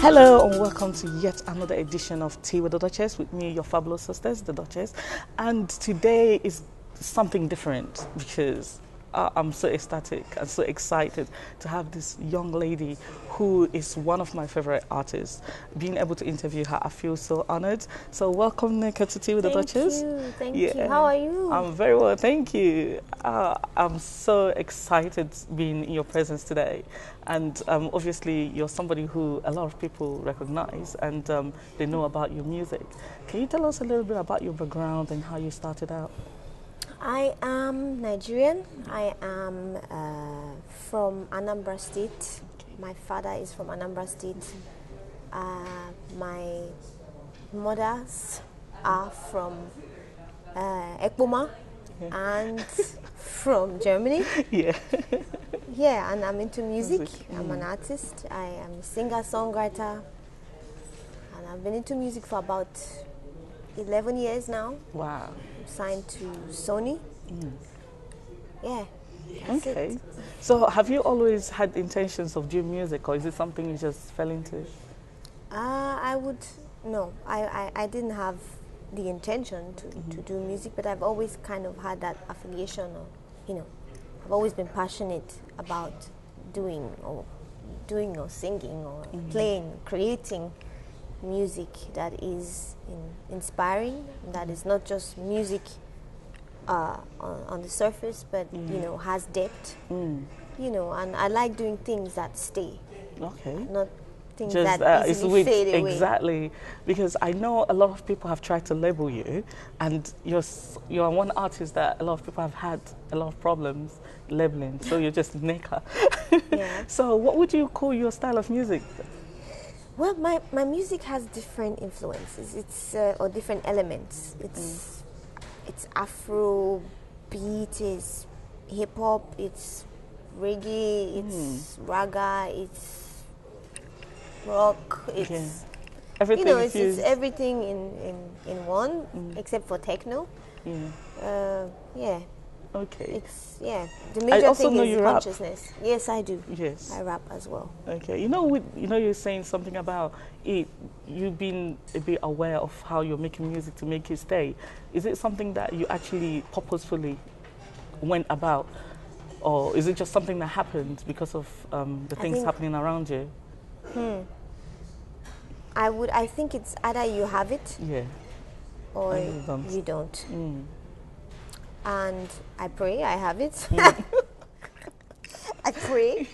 Hello and welcome to yet another edition of Tea with the Duchess with me, your fabulous sisters, the Duchess. And today is something different because I'm so ecstatic and so excited to have this young lady who is one of my favorite artists. Being able to interview her, I feel so honored. So welcome, Nneka, to Tea with the Duchess. Thank you. How are you? I'm very well, thank you. I'm so excited being in your presence today. And obviously, you're somebody who a lot of people recognize and they know about your music. Can you tell us a little bit about your background and how you started out? I am Nigerian. I am from Anambra State. My father is from Anambra State. My mothers are from Ekpoma and from Germany. Yeah. Yeah, and I'm into music. I'm an artist. I am a singer-songwriter. And I've been into music for about 11 years now. Wow. I'm signed to Sony. Yeah. Okay. So have you always had intentions of doing music, or is it something you just fell into? I didn't have the intention to do music, but I've always kind of had that affiliation, or, I've always been passionate about doing or singing or playing, creating music that is inspiring, that is not just music on the surface, but has depth. And I like doing things that stay. Okay. Not things that easily fade away. Exactly, because I know a lot of people have tried to label you, and you're one artist that a lot of people have had a lot of problems labeling. So you're just Nneka. Yeah. So what would you call your style of music? Well, my music has different influences. Or different elements. It's Afrobeat, it's hip hop, it's reggae, it's raga, it's rock, it's everything. It's everything in one, except for techno. Yeah. Okay. The major thing is rap. consciousness. Yes, I do. Yes. I rap as well. Okay. You're saying something about it. You've been a bit aware of how you're making music to make it stay. Is it something that you actually purposefully went about, or is it just something that happened because of the things happening around you? I think it's either you have it, or you don't. And I pray I have it. I pray,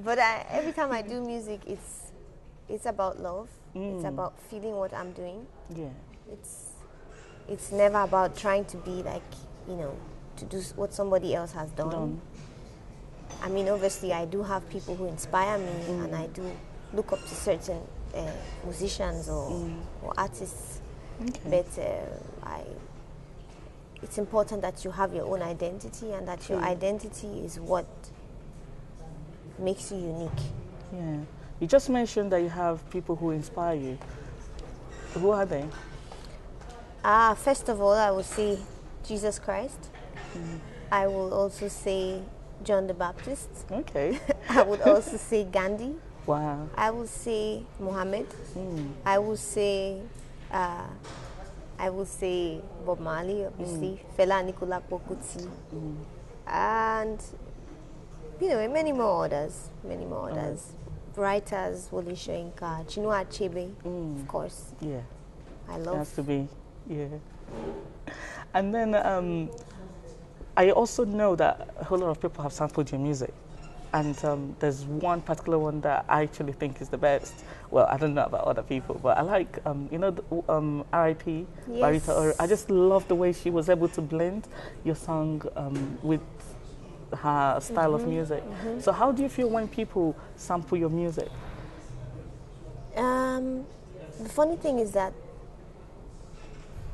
but every time I do music, it's about love. It's about feeling what I'm doing. Yeah. It's never about trying to be like, to do what somebody else has done. I mean, obviously, I do have people who inspire me, and I do look up to certain musicians or artists. Okay. But it's important that you have your own identity, and that your identity is what makes you unique. Yeah. You just mentioned that you have people who inspire you. Who are they? First of all, I would say Jesus Christ. I will also say John the Baptist. Okay. I would also say Gandhi. Wow. I would say Muhammad. I would say Bob Marley, obviously, Fela Anikulapo Kuti, and many more others. Writers, Wole Soyinka, Chinua Achebe, of course. Yeah, I love. It has to be, yeah. And then I also know that a whole lot of people have sampled your music. And there's one particular one that I actually think is the best. Well, I don't know about other people, but I like, R.I.P. by Rita Ora. I just love the way she was able to blend your song with her style of music. So how do you feel when people sample your music? The funny thing is that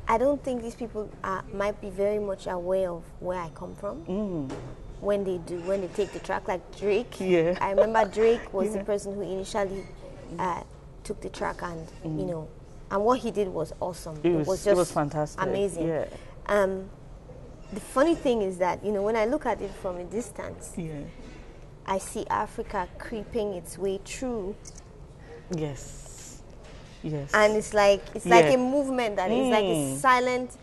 I don't think these people might be very much aware of where I come from. When they take the track, like Drake. Yeah. I remember Drake was the person who initially took the track, and and what he did was awesome. It was fantastic. Amazing. Yeah. The funny thing is that when I look at it from a distance, Yeah. I see Africa creeping its way through Yes. Yes. And it's like a movement that is like a silent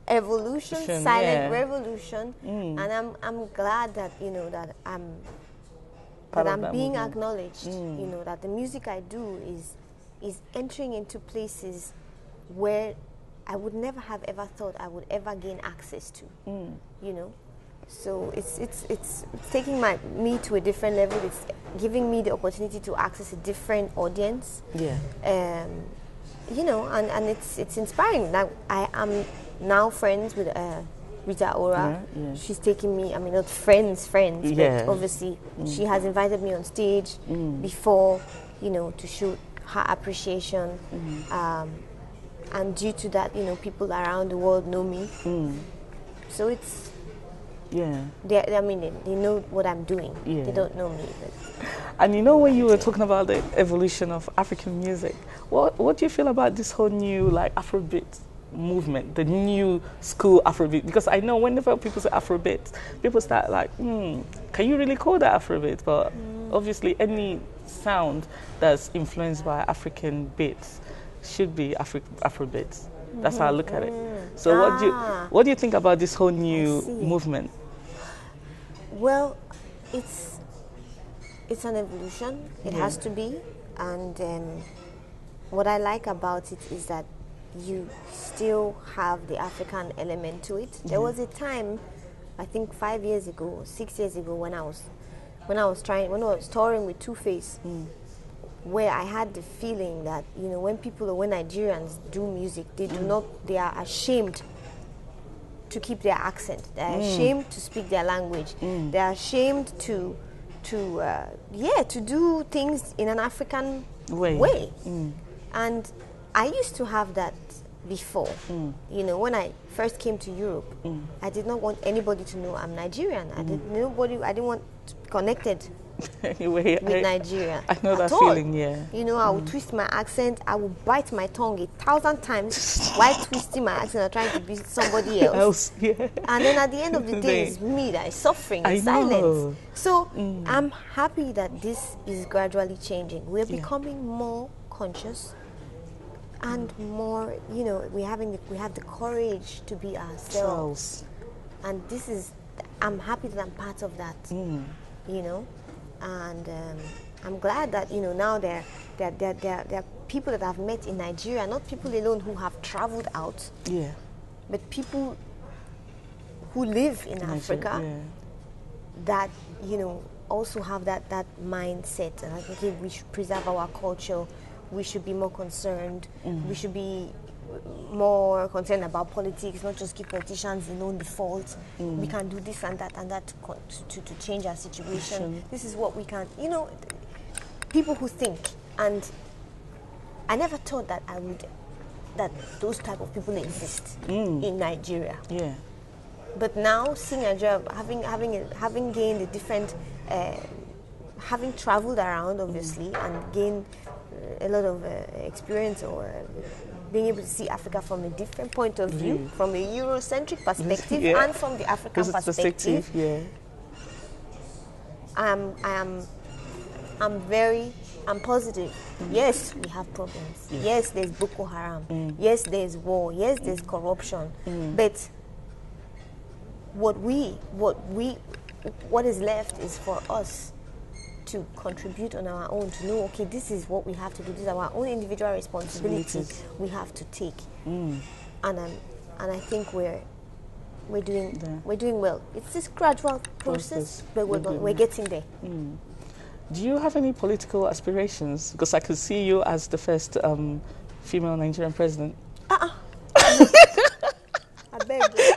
evolution, silent revolution. And I'm glad that that I'm being movement. Acknowledged. That the music I do is entering into places where I would never have ever thought I would ever gain access to. So it's taking me to a different level. It's giving me the opportunity to access a different audience. Yeah. And it's inspiring. Now I am now friends with Rita Ora. Yeah. She's taking me. I mean, not friends, but obviously she has invited me on stage before, to show her appreciation. And due to that, people around the world know me. So it's. Yeah. They know what I'm doing. Yeah. They don't know me. But. And when you were talking about the evolution of African music, what do you feel about this whole new Afrobeat movement, the new school Afrobeat? Because I know whenever people say Afrobeat, people start can you really call that Afrobeat? But obviously any sound that's influenced by African beats should be Afrobeat. That's how I look at it. So what do you think about this whole new movement? Well, it's an evolution. It has to be. And what I like about it is that you still have the African element to it. There was a time, I think 5 years ago, or 6 years ago, when I was touring with Two-Face, where I had the feeling that when Nigerians do music, they are ashamed to keep their accent. They're ashamed to speak their language. They're ashamed to do things in an African way. And I used to have that before. When I first came to Europe, I did not want anybody to know I'm Nigerian. I didn't want to be connected with Nigeria. I know that feeling, yeah. I would twist my accent. I would bite my tongue 1,000 times while twisting my accent and trying to be somebody else. Yeah. And then at the end of the day, it's me that is suffering in silence. So I'm happy that this is gradually changing. We're becoming more conscious and more, we have the courage to be ourselves. And I'm happy that I'm part of that, And I'm glad that now there are people that I've met in Nigeria, not people alone who have traveled out, but people who live in Africa that also have that mindset. And I think we should preserve our culture. We should be more concerned. We should be more concerned about politics, not just give politicians the own default. We can do this and that to change our situation. This is what we can, people who think. And I never thought that that those type of people exist in Nigeria. Yeah. But now, seeing Nigeria, having gained a different, having traveled around, obviously, and gained a lot of experience, or being able to see Africa from a different point of view, from a Eurocentric perspective, and from the African perspective. I'm positive. Yes, we have problems. Yes, there's Boko Haram. Yes, there's war. Yes, there's corruption. But what is left is for us to contribute on our own, to know, okay, this is what we have to do. This is our own individual responsibility we have to take. And I think we're doing well. It's this gradual process, but we're getting there. Do you have any political aspirations? Because I could see you as the first female Nigerian president. I beg you.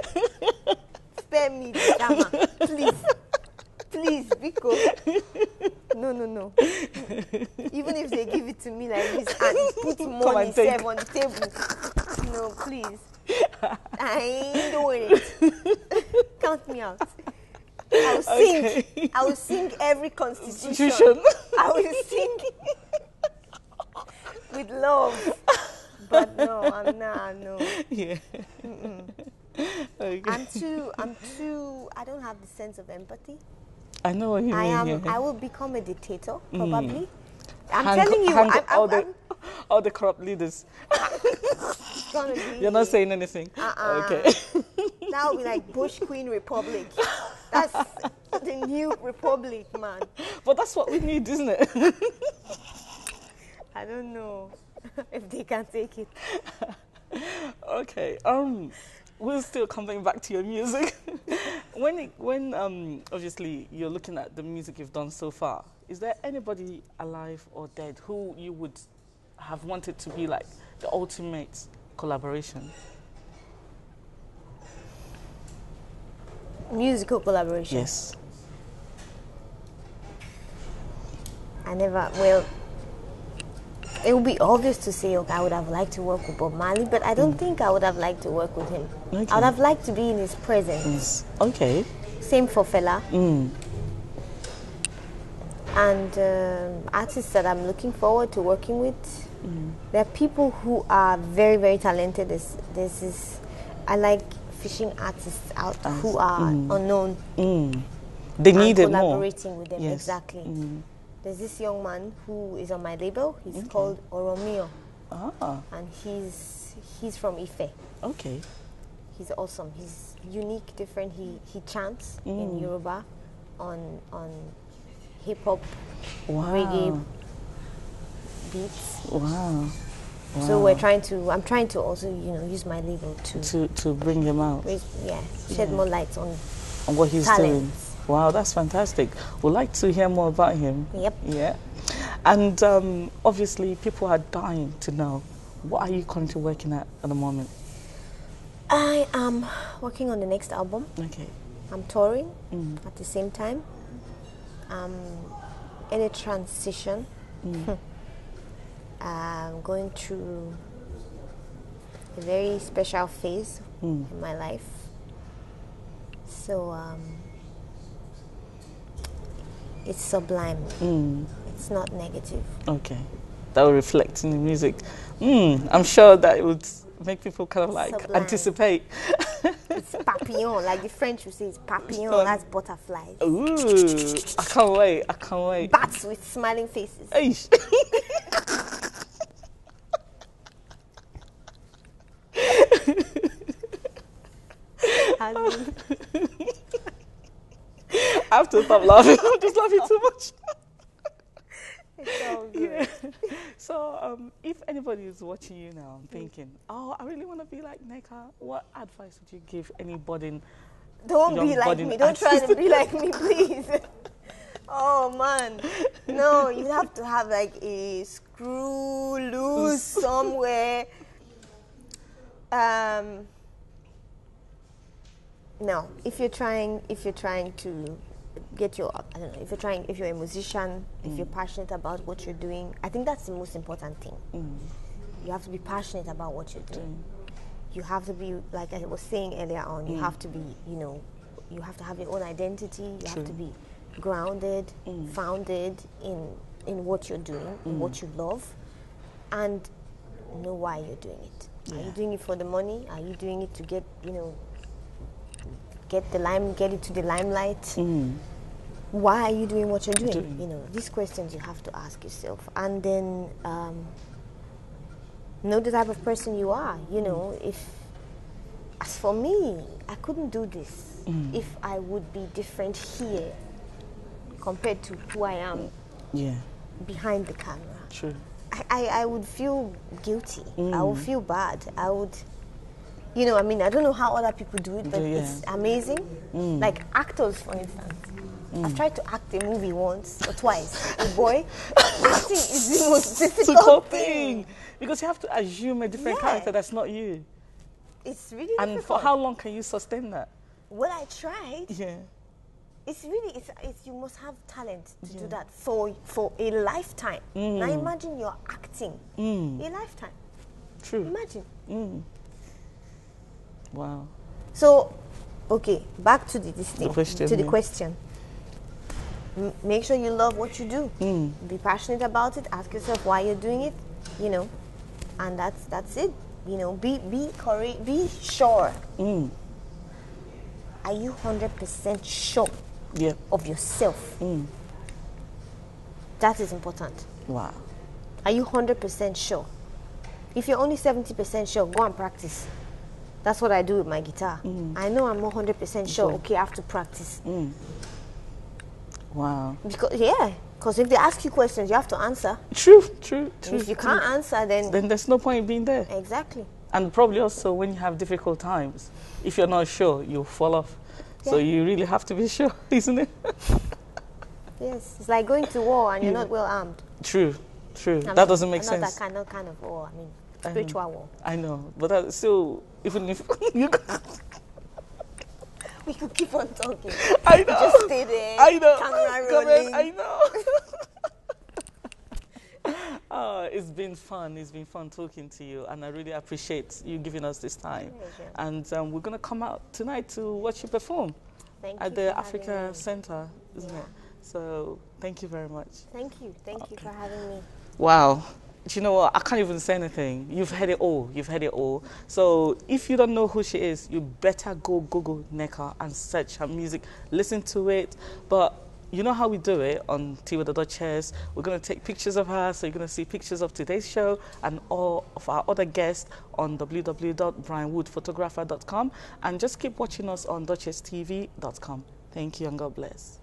Spare me the drama, please, because no. Even if they give it to me like this and put money on the table, no, please. I ain't doing it. Count me out. I will sing every constitution. I will sing with love. But no, I'm not. No. Yeah. Okay. I'm too. I don't have the sense of empathy. I know what you mean. I will become a dictator probably, I'm telling you, all the corrupt leaders. It's gonna be. You're not saying anything. Okay. That would be like Bush Queen Republic. That's the new republic, man. But that's what we need, isn't it? I don't know if they can take it. Okay. We're still coming back to your music. when obviously you're looking at the music you've done so far, is there anybody alive or dead who you would have wanted to be like the ultimate collaboration? Musical collaboration? Yes. It would be obvious to say, okay, I would have liked to work with Bob Marley, but I don't think I would have liked to work with him. Okay. I would have liked to be in his presence. Okay. Same for Fela. And artists that I'm looking forward to working with, there are people who are very, very talented. I like fishing artists out who are unknown. They need it more. Collaborating with them, yes. exactly. There's this young man who is on my label. He's called Oromio. And he's from Ife. Okay. He's awesome. He's unique, different. He chants in Yoruba on hip hop, reggae beats. Wow. So I'm trying to also, use my label to bring him out. Shed more light on what he's talents. doing. Wow, that's fantastic. We'd like to hear more about him. Yep. Yeah. And obviously, people are dying to know, what are you currently working at the moment? I am working on the next album. Okay. I'm touring at the same time. I'm in a transition. I'm going through a very special phase in my life. So it's sublime. It's not negative. Okay. That will reflect in the music. I'm sure that it would make people kind of like sublime. Anticipate. It's papillon, like the French would say it's papillon, that's butterflies. Ooh, I can't wait, I can't wait. Bats with smiling faces. Eish. I have to stop laughing. I'm just laughing too much. It's all good. Yeah. So, if anybody is watching you now and thinking, oh, I really want to be like Nneka, what advice would you give any budding? Don't be like me. Don't try to be like me, please. Oh, man. No, you have to have like a screw loose somewhere. No, if you're trying to get your, I don't know, if you're a musician, if you're passionate about what you're doing, I think that's the most important thing. You have to be passionate about what you're doing. You have to be, like I was saying earlier on, you have to be, you have to have your own identity. You have to be grounded, founded in what you're doing, in what you love, and know why you're doing it. Are you doing it for the money? Are you doing it to get, get it to the limelight? Why are you doing what you're doing? These questions you have to ask yourself, and then know the type of person you are. If, as for me, I couldn't do this if I would be different here compared to who I am behind the camera. True. I would feel guilty. I would feel bad. I would, I don't know how other people do it, but it's amazing. Like actors, for instance. I've tried to act a movie once or twice. A boy, I think it's the most difficult thing. Because you have to assume a different character that's not you. It's really and difficult. For how long can you sustain that? Well, I tried. Yeah. It's really, you must have talent to do that for a lifetime. Now imagine you're acting a lifetime. True. Imagine. Wow. So, okay, back to the question. Make sure you love what you do. Be passionate about it. Ask yourself why you're doing it. And that's it. Be sure. Are you 100% sure of yourself? That is important. Wow. Are you 100% sure? If you're only 70% sure, go and practice. That's what I do with my guitar. I know I'm 100% sure. Okay, I have to practice. Wow. Because if they ask you questions, you have to answer. True. And if you can't answer, then there's no point in being there. Exactly. And probably also when you have difficult times, if you're not sure, you'll fall off. So you really have to be sure, isn't it? Yes, it's like going to war and you're not well armed. True. That doesn't make sense. Not that kind of war. I mean, spiritual war. I know, but that's still, even if you we could keep on talking. I know. Just stay there. I know. Camera rolling. I know. It's been fun. It's been fun talking to you, and I really appreciate you giving us this time. Pleasure. And we're gonna come out tonight to watch you perform at the Africa Center, isn't it? So thank you very much. Thank you for having me. Wow. Do you know what? I can't even say anything. You've heard it all. So if you don't know who she is, you better go Google Nneka and search her music. Listen to it. But you know how we do it on Tea with the Duchess. We're going to take pictures of her. So you're going to see pictures of today's show and all of our other guests on www.brianwoodphotographer.com. And just keep watching us on duchesstv.com. Thank you and God bless.